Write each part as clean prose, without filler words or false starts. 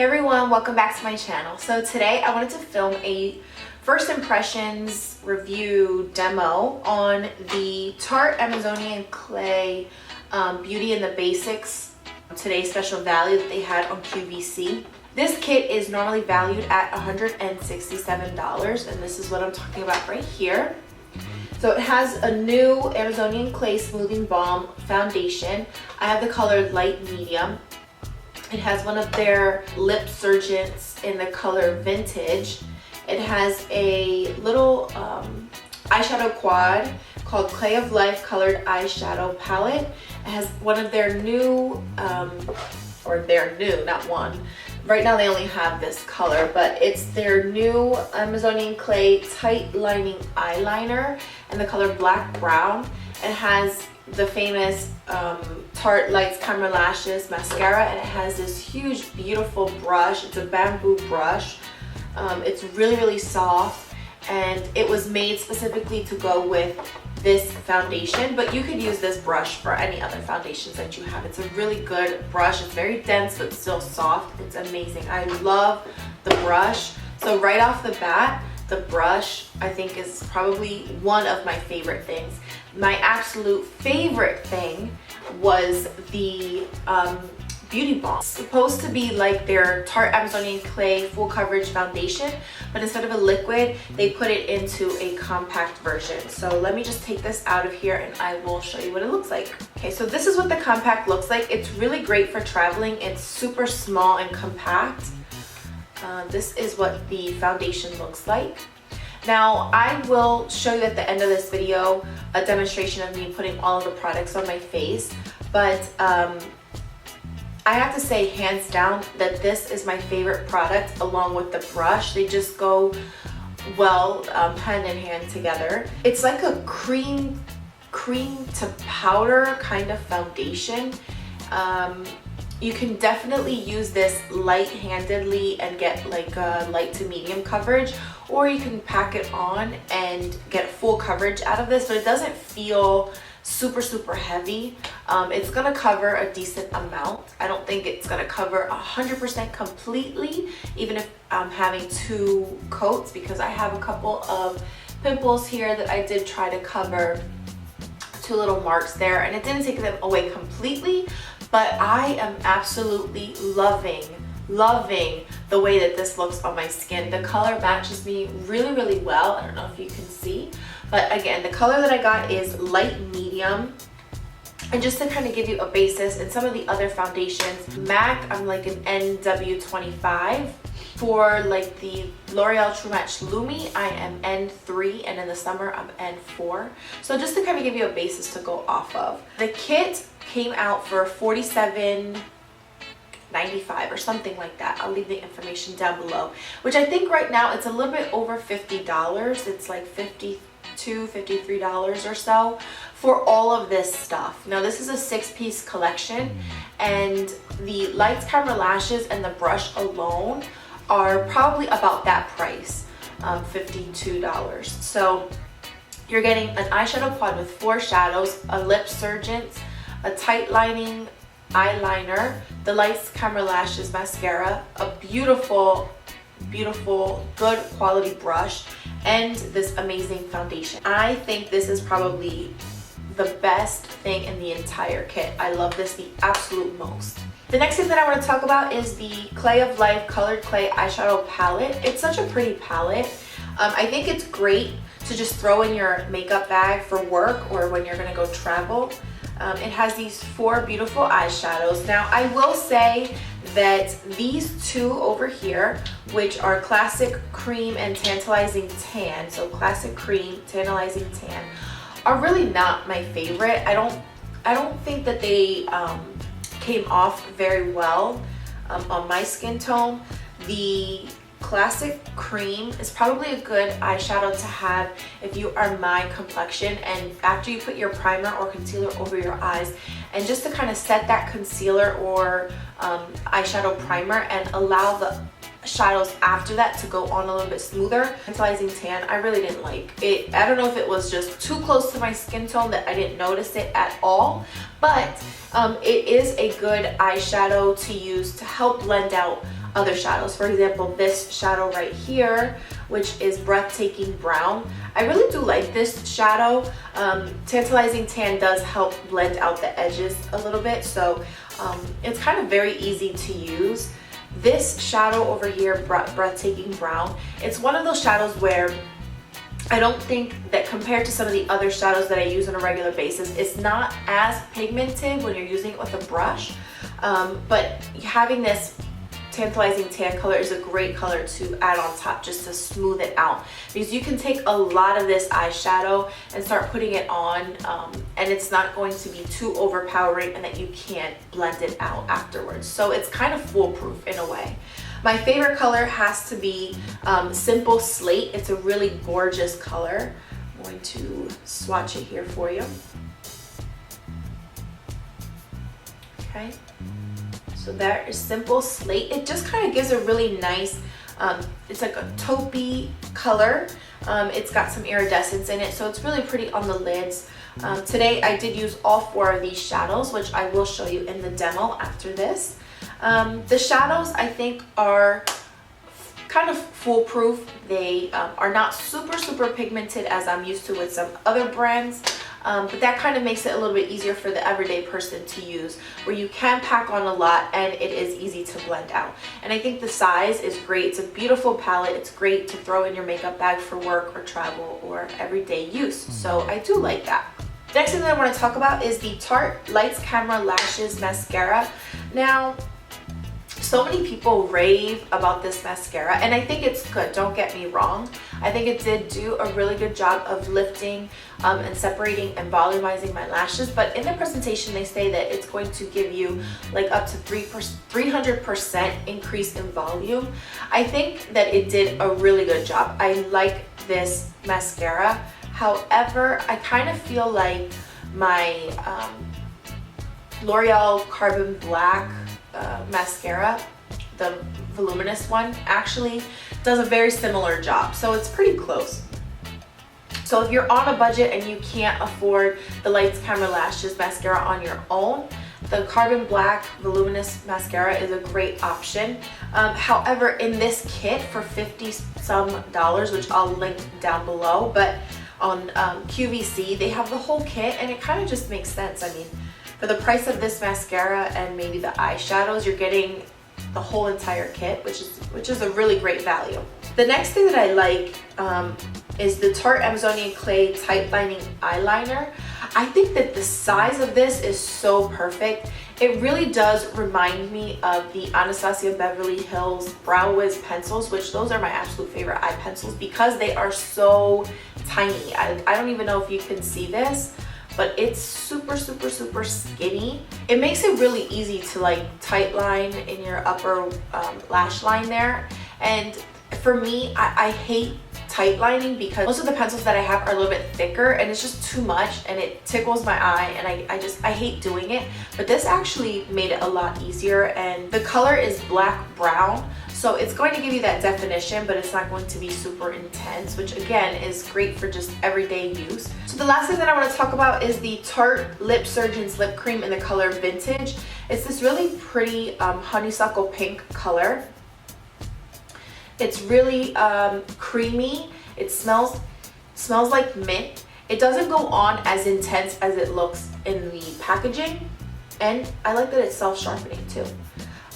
Hey everyone, welcome back to my channel. So today I wanted to film a first impressions review demo on the Tarte Amazonian Clay Beauty and the Basics Today's Special Value that they had on QVC. This kit is normally valued at $167, and this is what I'm talking about right here. So it has a new Amazonian Clay Smoothing Balm Foundation. I have the color light medium. It has one of their Lipsurgence in the color Vintage. It has a little eyeshadow quad called Clay of Life Colored Eyeshadow Palette. It has one of their new, not one. Right now they only have this color, but it's their new Amazonian Clay Tightlining Eyeliner in the color Black Brown. It has the famous Tarte Lights Camera Lashes Mascara, and it has this huge beautiful brush. It's a bamboo brush. It's really soft, and it was made specifically to go with this foundation, but you could use this brush for any other foundations that you have. It's a really good brush. It's very dense but still soft. It's amazing. I love the brush. So right off the bat, the brush I think is probably one of my favorite things. My absolute favorite thing was the Beauty Balm. It's supposed to be like their Tarte Amazonian Clay full coverage foundation, but instead of a liquid, they put it into a compact version. So let me just take this out of here and I will show you what it looks like. Okay, so this is what the compact looks like. It's really great for traveling. It's super small and compact. This is what the foundation looks like. Now, I will show you at the end of this video a demonstration of me putting all of the products on my face, but I have to say hands down that this is my favorite product along with the brush. They just go well hand in hand together. It's like a cream to powder kind of foundation. You can definitely use this light-handedly and get like a light to medium coverage, or you can pack it on and get full coverage out of this, but it doesn't feel super heavy. It's gonna cover a decent amount. I don't think it's gonna cover 100% completely, even if I'm having two coats, because I have a couple of pimples here that I did try to cover, two little marks there, and it didn't take them away completely, but I am absolutely loving the way that this looks on my skin. The color matches me really well. I don't know if you can see, but again, the color that I got is light medium. And just to kind of give you a basis, in some of the other foundations, MAC, I'm like an NW25. For like the L'Oreal True Match Lumi, I am N3, and in the summer I'm N4. So just to kind of give you a basis to go off of. The kit came out for $47.95 or something like that. I'll leave the information down below, which I think right now it's a little bit over $50. It's like $52, $53 or so for all of this stuff. Now this is a 6-piece collection, and the lights, camera, lashes, and the brush alone are probably about that price, $52. So you're getting an eyeshadow quad with 4 shadows, a Lipsurgence, a Tightlining eyeliner, the lights, camera, lashes, mascara, a beautiful good quality brush, and this amazing foundation. I think this is probably the best thing in the entire kit. I love this the absolute most. The next thing that I want to talk about is the Clay of Life Colored Clay Eyeshadow Palette. It's such a pretty palette. I think it's great to just throw in your makeup bag for work or when you're going to go travel. It has these 4 beautiful eyeshadows. Now, I will say that these two over here, which are Classic Cream and Tantalizing Tan, so Classic Cream, Tantalizing Tan, are really not my favorite. I don't think that they came off very well on my skin tone. The Classic Cream is probably a good eyeshadow to have if you are my complexion, and after you put your primer or concealer over your eyes, and just to kind of set that concealer or eyeshadow primer and allow the shadows after that to go on a little bit smoother. Tantalizing Tan, I really didn't like it. I don't know if it was just too close to my skin tone that I didn't notice it at all, but it is a good eyeshadow to use to help blend out other shadows. For example, this shadow right here, which is Breathtaking Brown. I really do like this shadow. Tantalizing Tan does help blend out the edges a little bit, so it's kind of very easy to use. This shadow over here, Breathtaking Brown, it's one of those shadows where I don't think that compared to some of the other shadows that I use on a regular basis, it's not as pigmented when you're using it with a brush, but having this Tantalizing Tan color is a great color to add on top just to smooth it out, because you can take a lot of this eyeshadow and start putting it on, and it's not going to be too overpowering and that you can't blend it out afterwards. So it's kind of foolproof in a way. My favorite color has to be Simple Slate. It's a really gorgeous color. I'm going to swatch it here for you. Okay. So that is Simple Slate. It just kind of gives a really nice, it's like a taupey color. It's got some iridescence in it, so it's really pretty on the lids. Today I did use all 4 of these shadows, which I will show you in the demo after this. The shadows I think are kind of foolproof. They are not super pigmented as I'm used to with some other brands. But that kind of makes it a little bit easier for the everyday person to use, where you can pack on a lot and it is easy to blend out. And I think the size is great. It's a beautiful palette. It's great to throw in your makeup bag for work or travel or everyday use. So I do like that. Next thing that I want to talk about is the Tarte Lights Camera Lashes Mascara. Now, so many people rave about this mascara, and I think it's good, don't get me wrong. I think it did do a really good job of lifting and separating and volumizing my lashes, but in the presentation they say that it's going to give you like up to 300% increase in volume. I think that it did a really good job. I like this mascara. However, I kind of feel like my L'Oreal Carbon Black mascara, the voluminous one, actually does a very similar job, so it's pretty close. So if you're on a budget and you can't afford the Lights Camera Lashes mascara on your own, the Carbon Black voluminous mascara is a great option. However, in this kit for $50-some, which I'll link down below, but on QVC they have the whole kit, and it kind of just makes sense. I mean, for the price of this mascara and maybe the eyeshadows, you're getting the whole entire kit, which is a really great value. The next thing that I like is the Tarte Amazonian Clay Tightlining Eyeliner. I think that the size of this is so perfect. It really does remind me of the Anastasia Beverly Hills Brow Wiz pencils, which those are my absolute favorite eye pencils because they are so tiny. I don't even know if you can see this, but it's super skinny. It makes it really easy to like tight line in your upper lash line there. And for me, I hate tight lining because most of the pencils that I have are a little bit thicker and it's just too much and it tickles my eye, and I hate doing it. But this actually made it a lot easier, and the color is black brown, so it's going to give you that definition, but it's not going to be super intense, which again is great for just everyday use. So the last thing that I want to talk about is the Tarte Lipsurgence Lip Cream in the color Vintage. It's this really pretty honeysuckle pink color. It's really creamy. It smells like mint. It doesn't go on as intense as it looks in the packaging, and I like that it's self-sharpening too.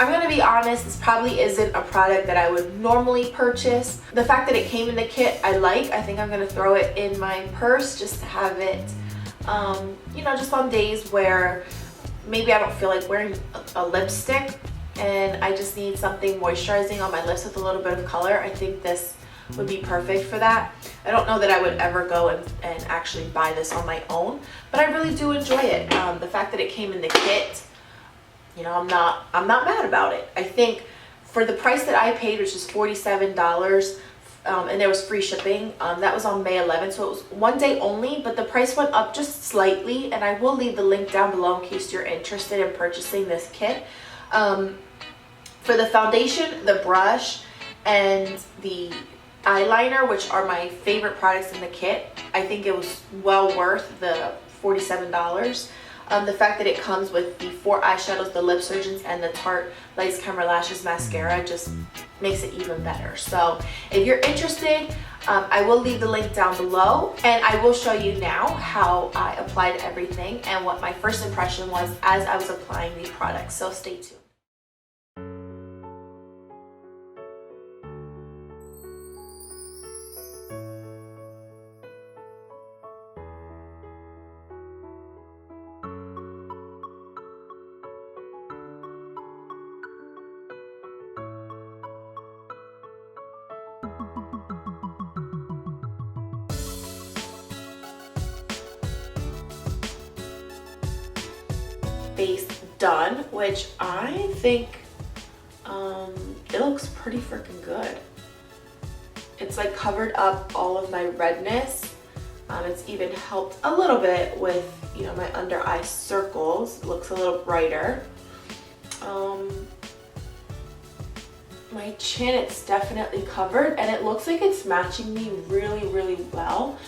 I'm gonna be honest, this probably isn't a product that I would normally purchase. The fact that it came in the kit, I like. I think I'm gonna throw it in my purse just to have it, you know, just on days where maybe I don't feel like wearing a lipstick and I just need something moisturizing on my lips with a little bit of color. I think this would be perfect for that. I don't know that I would ever go and actually buy this on my own, but I really do enjoy it. The fact that it came in the kit, you know, I'm not mad about it. I think for the price that I paid, which is $47, and there was free shipping, that was on May 11th, so it was one day only, but the price went up just slightly, and I will leave the link down below in case you're interested in purchasing this kit. For the foundation, the brush, and the eyeliner, which are my favorite products in the kit, I think it was well worth the $47. The fact that it comes with the 4 eyeshadows, the Lipsurgence and the Tarte Lights Camera Lashes Mascara just makes it even better. So if you're interested, I will leave the link down below, and I will show you now how I applied everything and what my first impression was as I was applying the product. So stay tuned. Base done, which I think it looks pretty freaking good. It's like covered up all of my redness. It's even helped a little bit with, you know, my under eye circles. It looks a little brighter. My chin, it's definitely covered, and it looks like it's matching me really, really well.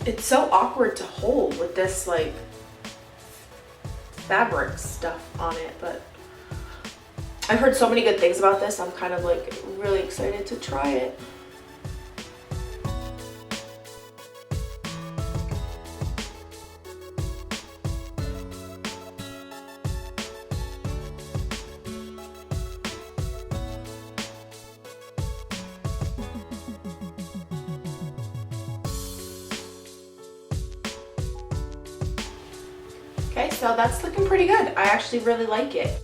It's so awkward to hold with this like fabric stuff on it, but I've heard so many good things about this. I'm kind of like really excited to try it. Okay, so that's looking pretty good. I actually really like it.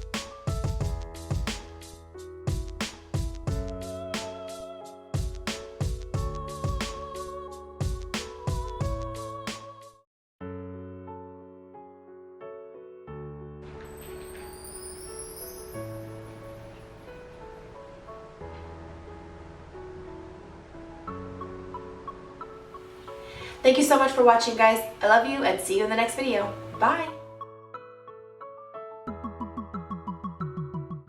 Thank you so much for watching, guys. I love you and see you in the next video. Bye.